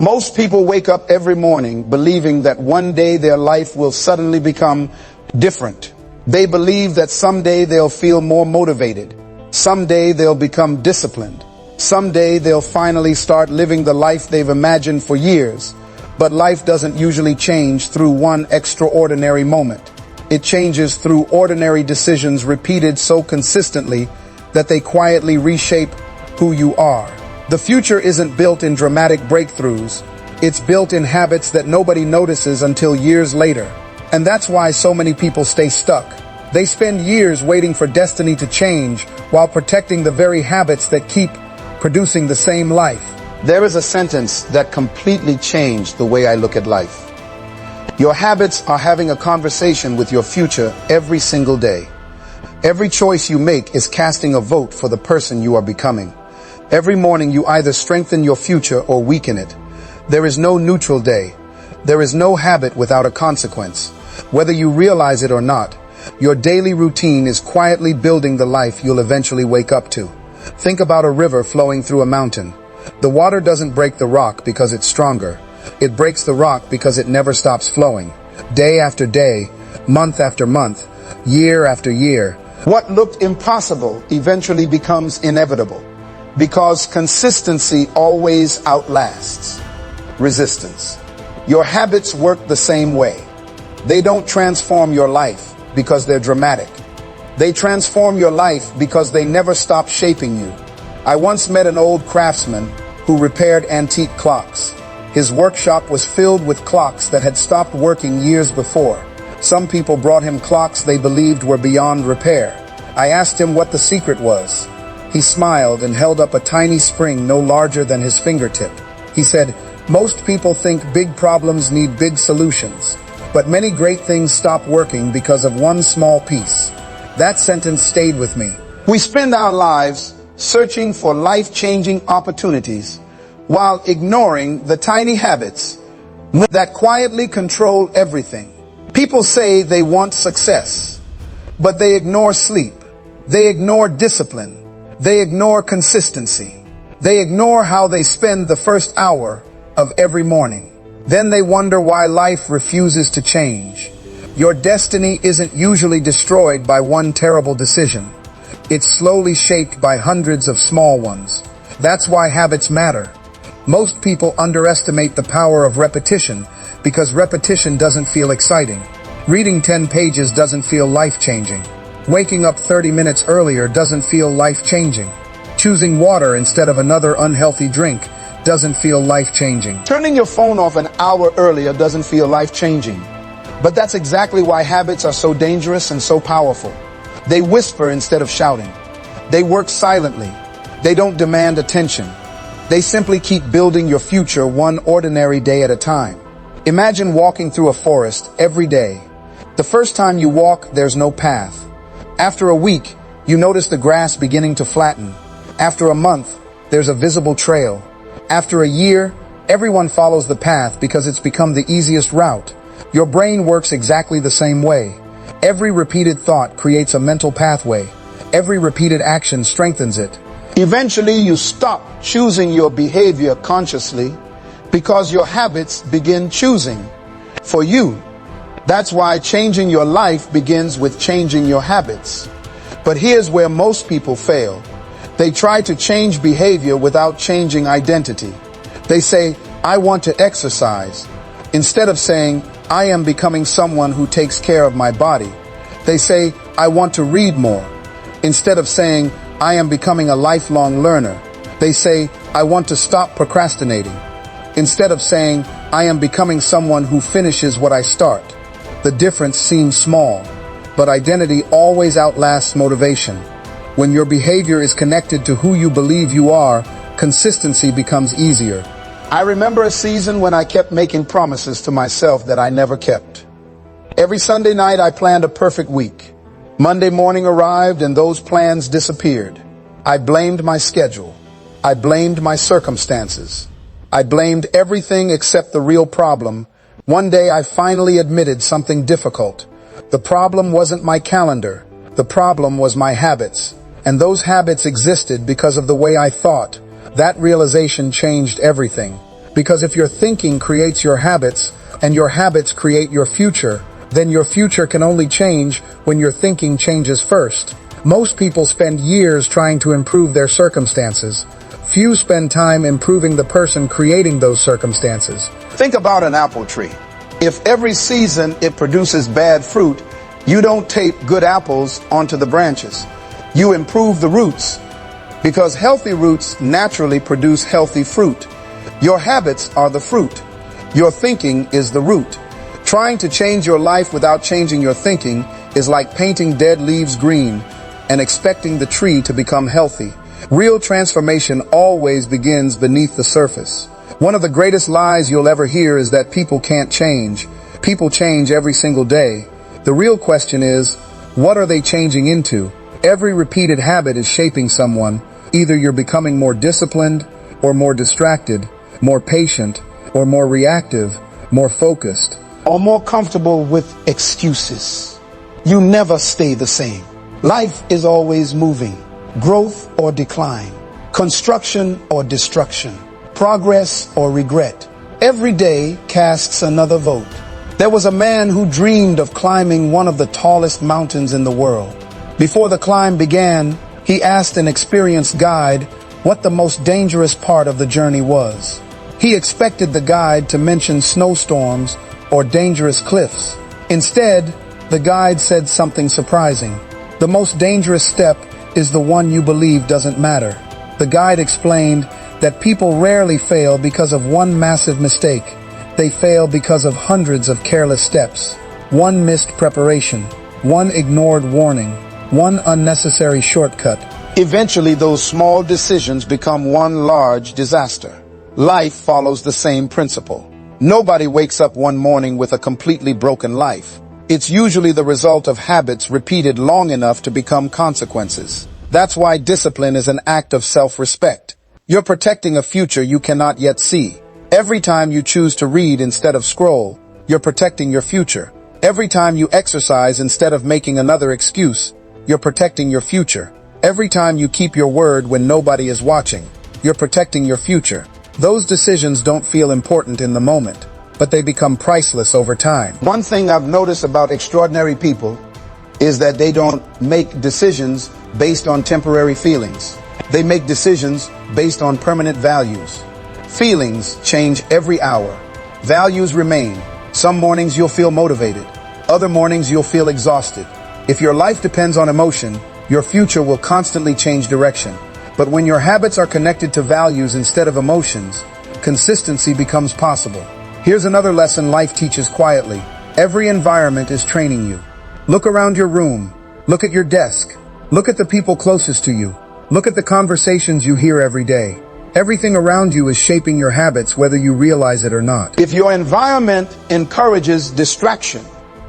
Most people wake up every morning believing that one day their life will suddenly become different. They believe that someday they'll feel more motivated. Someday they'll become disciplined. Someday they'll finally start living the life they've imagined for years. But life doesn't usually change through one extraordinary moment. It changes through ordinary decisions repeated so consistently that they quietly reshape who you are. The future isn't built in dramatic breakthroughs. It's built in habits that nobody notices until years later. And that's why so many people stay stuck. They spend years waiting for destiny to change while protecting the very habits that keep producing the same life. There is a sentence that completely changed the way I look at life. Your habits are having a conversation with your future every single day. Every choice you make is casting a vote for the person you are becoming. Every morning you either strengthen your future or weaken it. There is no neutral day. There is no habit without a consequence. Whether you realize it or not, your daily routine is quietly building the life you'll eventually wake up to. Think about a river flowing through a mountain. The water doesn't break the rock because it's stronger. It breaks the rock because it never stops flowing. Day after day, month after month, year after year. What looked impossible eventually becomes inevitable. Because consistency always outlasts resistance. Your habits work the same way. They don't transform your life because they're dramatic. They transform your life because they never stop shaping you. I once met an old craftsman who repaired antique clocks. His workshop was filled with clocks that had stopped working years before. Some people brought him clocks they believed were beyond repair. I asked him what the secret was. He smiled and held up a tiny spring no larger than his fingertip. He said, "Most people think big problems need big solutions, but many great things stop working because of one small piece." That sentence stayed with me. We spend our lives searching for life-changing opportunities while ignoring the tiny habits that quietly control everything. People say they want success, but they ignore sleep. They ignore discipline. They ignore consistency. They ignore how they spend the first hour of every morning. Then they wonder why life refuses to change. Your destiny isn't usually destroyed by one terrible decision. It's slowly shaped by hundreds of small ones. That's why habits matter. Most people underestimate the power of repetition because repetition doesn't feel exciting. Reading 10 pages doesn't feel life-changing. Waking up 30 minutes earlier doesn't feel life-changing. Choosing water instead of another unhealthy drink doesn't feel life-changing. Turning your phone off an hour earlier doesn't feel life-changing. But that's exactly why habits are so dangerous and so powerful. They whisper instead of shouting. They work silently. They don't demand attention. They simply keep building your future one ordinary day at a time. Imagine walking through a forest every day. The first time you walk, there's no path. After a week, you notice the grass beginning to flatten. After a month, there's a visible trail. After a year, everyone follows the path because it's become the easiest route. Your brain works exactly the same way. Every repeated thought creates a mental pathway. Every repeated action strengthens it. Eventually, you stop choosing your behavior consciously because your habits begin choosing for you. That's why changing your life begins with changing your habits. But here's where most people fail. They try to change behavior without changing identity. They say, "I want to exercise," instead of saying, "I am becoming someone who takes care of my body." They say, "I want to read more," instead of saying, "I am becoming a lifelong learner." They say, "I want to stop procrastinating," instead of saying, "I am becoming someone who finishes what I start." The difference seems small, but identity always outlasts motivation. When your behavior is connected to who you believe you are, consistency becomes easier. I remember a season when I kept making promises to myself that I never kept. Every Sunday night I planned a perfect week. Monday morning arrived and those plans disappeared. I blamed my schedule. I blamed my circumstances. I blamed everything except the real problem. One day I finally admitted something difficult. The problem wasn't my calendar. The problem was my habits. And those habits existed because of the way I thought. That realization changed everything. Because if your thinking creates your habits, and your habits create your future, then your future can only change when your thinking changes first. Most people spend years trying to improve their circumstances. Few spend time improving the person creating those circumstances. Think about an apple tree. If every season it produces bad fruit, you don't tape good apples onto the branches. You improve the roots, because healthy roots naturally produce healthy fruit. Your habits are the fruit. Your thinking is the root. Trying to change your life without changing your thinking is like painting dead leaves green and expecting the tree to become healthy. Real transformation always begins beneath the surface. One of the greatest lies you'll ever hear is that people can't change. People change every single day. The real question is, what are they changing into? Every repeated habit is shaping someone. Either you're becoming more disciplined or more distracted, more patient or more reactive, more focused, or more comfortable with excuses. You never stay the same. Life is always moving. Growth or decline, construction or destruction, progress or regret. Every day casts another vote. There was a man who dreamed of climbing one of the tallest mountains in the world. Before the climb began, he asked an experienced guide what the most dangerous part of the journey was. He expected the guide to mention snowstorms or dangerous cliffs. Instead, the guide said something surprising. The most dangerous step is the one you believe doesn't matter. The guide explained that people rarely fail because of one massive mistake. They fail because of hundreds of careless steps. One missed preparation, one ignored warning, one unnecessary shortcut. Eventually, those small decisions become one large disaster. Life follows the same principle. Nobody wakes up one morning with a completely broken life. It's usually the result of habits repeated long enough to become consequences. That's why discipline is an act of self-respect. You're protecting a future you cannot yet see. Every time you choose to read instead of scroll, you're protecting your future. Every time you exercise instead of making another excuse, you're protecting your future. Every time you keep your word when nobody is watching, you're protecting your future. Those decisions don't feel important in the moment, but they become priceless over time. One thing I've noticed about extraordinary people is that they don't make decisions based on temporary feelings. They make decisions based on permanent values. Feelings change every hour. Values remain. Some mornings you'll feel motivated. Other mornings you'll feel exhausted. If your life depends on emotion, your future will constantly change direction. But when your habits are connected to values instead of emotions, consistency becomes possible. Here's another lesson life teaches quietly. Every environment is training you. Look around your room. Look at your desk. Look at the people closest to you. Look at the conversations you hear every day. Everything around you is shaping your habits whether you realize it or not. If your environment encourages distraction,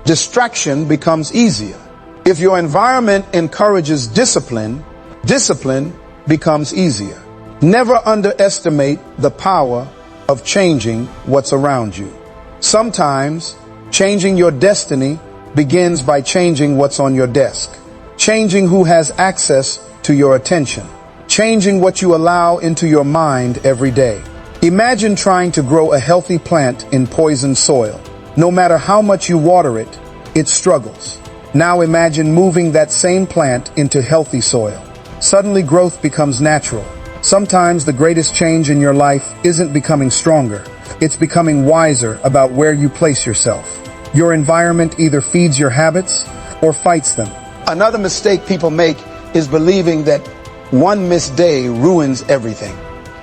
distraction becomes easier. If your environment encourages discipline, discipline becomes easier. Never underestimate the power of changing what's around you. Sometimes, changing your destiny begins by changing what's on your desk. Changing who has access to your attention. Changing what you allow into your mind every day. Imagine trying to grow a healthy plant in poisoned soil. No matter how much you water it, it struggles. Now imagine moving that same plant into healthy soil. Suddenly growth becomes natural. Sometimes the greatest change in your life isn't becoming stronger. It's becoming wiser about where you place yourself. Your environment either feeds your habits or fights them. Another mistake people make is believing that one missed day ruins everything.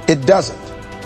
It doesn't.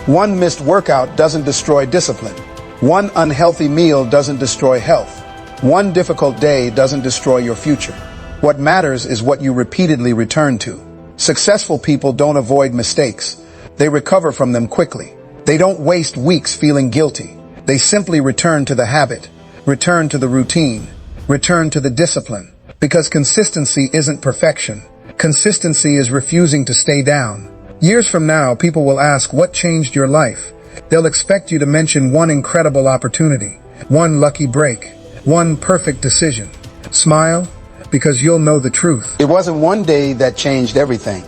One missed workout doesn't destroy discipline. One unhealthy meal doesn't destroy health. One difficult day doesn't destroy your future. What matters is what you repeatedly return to. Successful people don't avoid mistakes. They recover from them quickly. They don't waste weeks feeling guilty. They simply return to the habit, return to the routine, return to the discipline. Because consistency isn't perfection. Consistency is refusing to stay down. Years from now, people will ask, what changed your life? They'll expect you to mention one incredible opportunity, one lucky break, one perfect decision. Smile, because you'll know the truth. It wasn't one day that changed everything.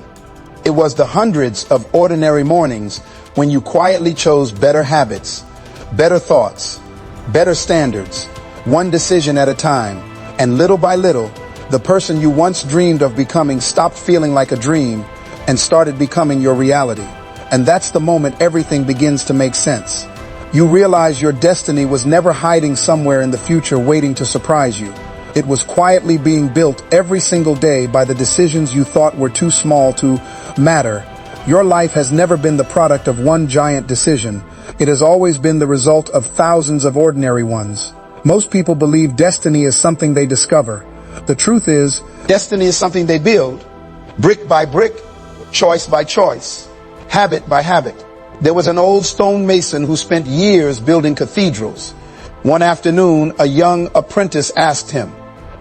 It was the hundreds of ordinary mornings when you quietly chose better habits, better thoughts, better standards, one decision at a time, and little by little, the person you once dreamed of becoming stopped feeling like a dream and started becoming your reality. And that's the moment everything begins to make sense. You realize your destiny was never hiding somewhere in the future waiting to surprise you. It was quietly being built every single day by the decisions you thought were too small to matter. Your life has never been the product of one giant decision. It has always been the result of thousands of ordinary ones. Most people believe destiny is something they discover. The truth is, Destiny is something they build, brick by brick, choice by choice, habit by habit. There was an old stonemason who spent years building cathedrals. One afternoon, a young apprentice asked him,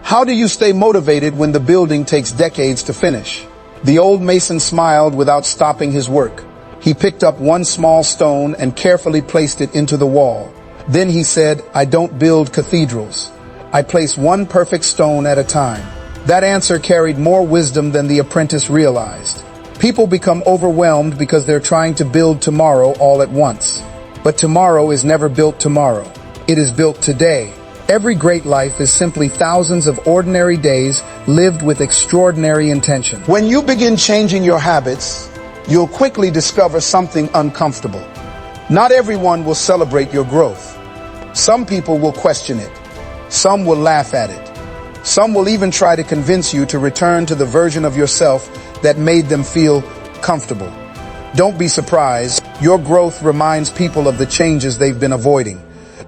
"How do you stay motivated when the building takes decades to finish?" The old mason smiled without stopping his work. He picked up one small stone and carefully placed it into the wall. Then he said, "I don't build cathedrals. I place one perfect stone at a time." That answer carried more wisdom than the apprentice realized. People become overwhelmed because they're trying to build tomorrow all at once. But tomorrow is never built tomorrow. It is built today. Every great life is simply thousands of ordinary days lived with extraordinary intention. When you begin changing your habits, you'll quickly discover something uncomfortable. Not everyone will celebrate your growth. Some people will question it. Some will laugh at it. Some will even try to convince you to return to the version of yourself that made them feel comfortable. Don't be surprised. Your growth reminds people of the changes they've been avoiding.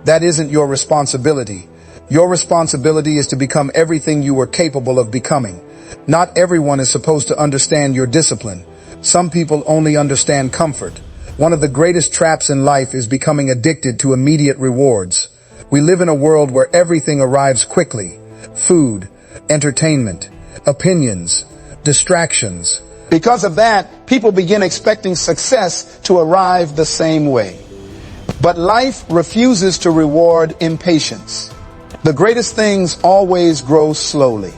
That isn't your responsibility. Your responsibility is to become everything you were capable of becoming. Not everyone is supposed to understand your discipline. Some people only understand comfort. One of the greatest traps in life is becoming addicted to immediate rewards. We live in a world where everything arrives quickly. Food, entertainment, opinions, distractions. Because of that, people begin expecting success to arrive the same way. But life refuses to reward impatience. The greatest things always grow slowly.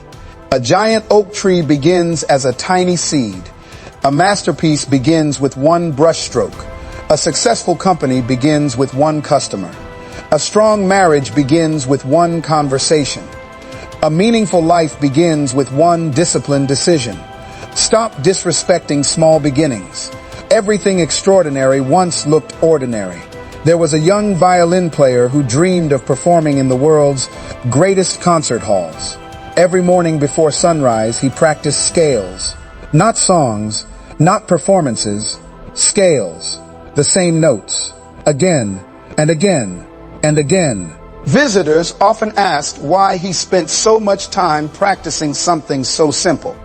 A giant oak tree begins as a tiny seed. A masterpiece begins with one brushstroke. A successful company begins with one customer. A strong marriage begins with one conversation. A meaningful life begins with one disciplined decision. Stop disrespecting small beginnings. Everything extraordinary once looked ordinary. There was a young violin player who dreamed of performing in the world's greatest concert halls. Every morning before sunrise, he practiced scales. Not songs, not performances, scales. The same notes. Again, and again, and again. Visitors often asked why he spent so much time practicing something so simple.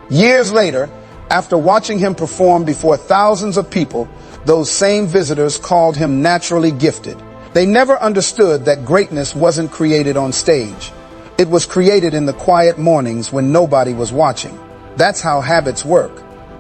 Years later, after watching him perform before thousands of people, those same visitors called him naturally gifted. They never understood that greatness wasn't created on stage. It was created in the quiet mornings when nobody was watching. That's how habits work.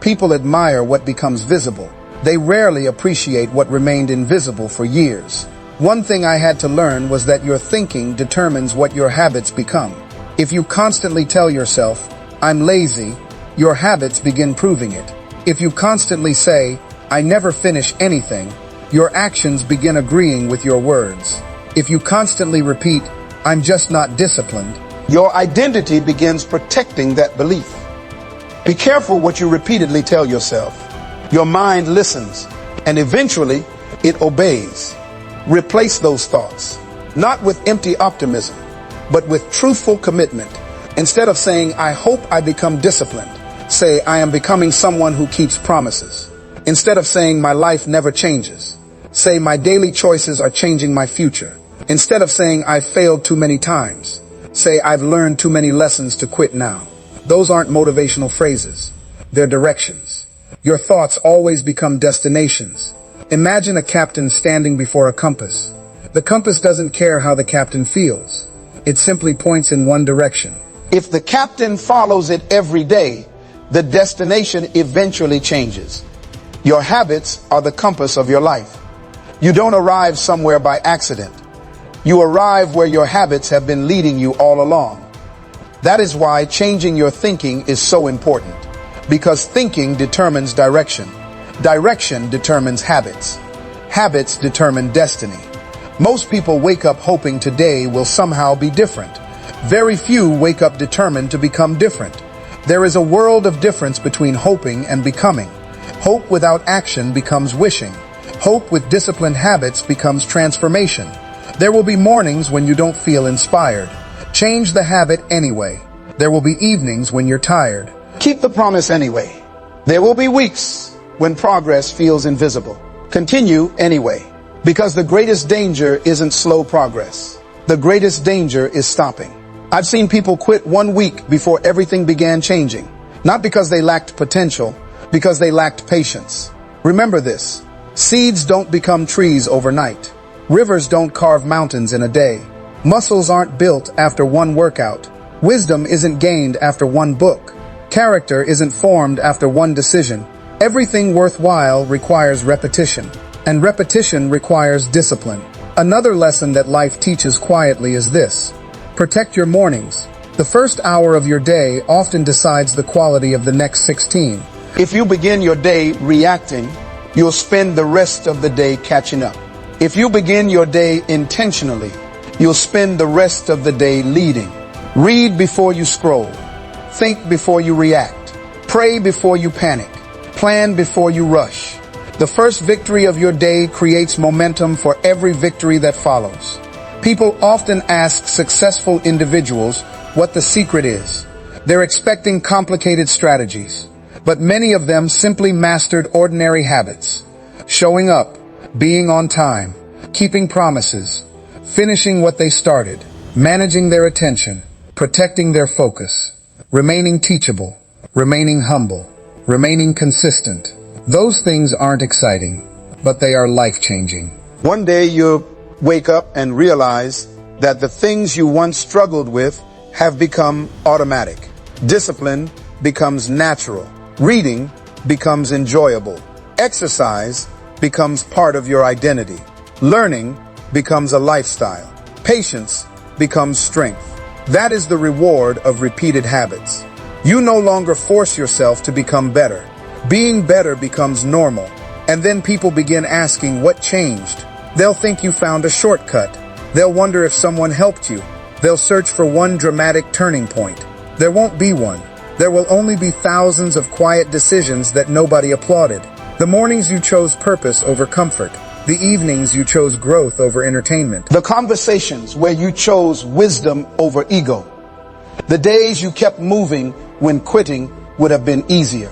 People admire what becomes visible. They rarely appreciate what remained invisible for years. One thing I had to learn was that your thinking determines what your habits become. If you constantly tell yourself, "I'm lazy," your habits begin proving it. If you constantly say, "I never finish anything," your actions begin agreeing with your words. If you constantly repeat, "I'm just not disciplined," your identity begins protecting that belief. Be careful what you repeatedly tell yourself. Your mind listens, and eventually it obeys. Replace those thoughts, not with empty optimism, but with truthful commitment. Instead of saying, "I hope I become disciplined," say, "I am becoming someone who keeps promises." Instead of saying, "My life never changes," say, "My daily choices are changing my future." Instead of saying, "I've failed too many times," say, "I've learned too many lessons to quit now." Those aren't motivational phrases. They're directions. Your thoughts always become destinations. Imagine a captain standing before a compass. The compass doesn't care how the captain feels. It simply points in one direction. If the captain follows it every day, the destination eventually changes. Your habits are the compass of your life. You don't arrive somewhere by accident. You arrive where your habits have been leading you all along. That is why changing your thinking is so important, because thinking determines direction. Direction determines habits. Habits determine destiny. Most people wake up hoping today will somehow be different. Very few wake up determined to become different. There is a world of difference between hoping and becoming. Hope without action becomes wishing. Hope with disciplined habits becomes transformation. There will be mornings when you don't feel inspired. Change the habit anyway. There will be evenings when you're tired. Keep the promise anyway. There will be weeks when progress feels invisible. Continue anyway. Because the greatest danger isn't slow progress. The greatest danger is stopping. I've seen people quit 1 week before everything began changing. Not because they lacked potential, because they lacked patience. Remember this. Seeds don't become trees overnight. Rivers don't carve mountains in a day. Muscles aren't built after one workout. Wisdom isn't gained after one book. Character isn't formed after one decision. Everything worthwhile requires repetition. And repetition requires discipline. Another lesson that life teaches quietly is this. Protect your mornings. The first hour of your day often decides the quality of the next 16. If you begin your day reacting, you'll spend the rest of the day catching up. If you begin your day intentionally, you'll spend the rest of the day leading. Read before you scroll. Think before you react. Pray before you panic. Plan before you rush. The first victory of your day creates momentum for every victory that follows. People often ask successful individuals what the secret is. They're expecting complicated strategies, but many of them simply mastered ordinary habits. Showing up, being on time, keeping promises, finishing what they started, managing their attention, protecting their focus, remaining teachable, remaining humble, remaining consistent. Those things aren't exciting, but they are life-changing. One day you'll wake up and realize that the things you once struggled with have become automatic. Discipline becomes natural. Reading becomes enjoyable. Exercise becomes part of your identity. Learning becomes a lifestyle. Patience becomes strength. That is the reward of repeated habits. You no longer force yourself to become better. Being better becomes normal, and then people begin asking what changed. They'll think you found a shortcut. They'll wonder if someone helped you. They'll search for one dramatic turning point. There won't be one. There will only be thousands of quiet decisions that nobody applauded. The mornings you chose purpose over comfort. The evenings you chose growth over entertainment. The conversations where you chose wisdom over ego. The days you kept moving when quitting would have been easier.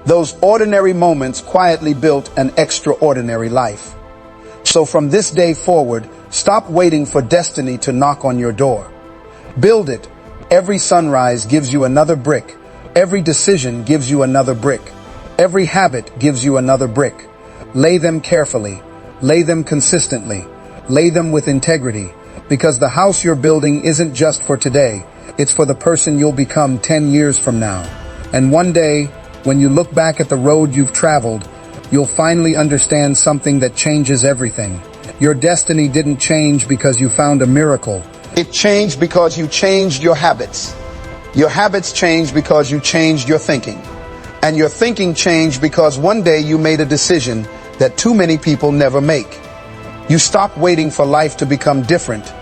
Those ordinary moments quietly built an extraordinary life. So from this day forward, stop waiting for destiny to knock on your door. Build it. Every sunrise gives you another brick. Every decision gives you another brick. Every habit gives you another brick. Lay them carefully. Lay them consistently. Lay them with integrity. Because the house you're building isn't just for today. It's for the person you'll become 10 years from now. And one day, when you look back at the road you've traveled, you'll finally understand something that changes everything. Your destiny didn't change because you found a miracle. It changed because you changed your habits. Your habits changed because you changed your thinking. And your thinking changed because one day you made a decision that too many people never make. You stopped waiting for life to become different,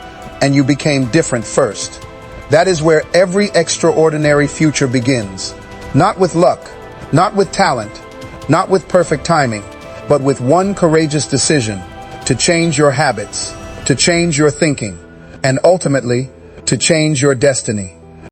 and you became different first. That is where every extraordinary future begins. Not with luck, not with talent, not with perfect timing, but with one courageous decision to change your habits, to change your thinking, and ultimately to change your destiny.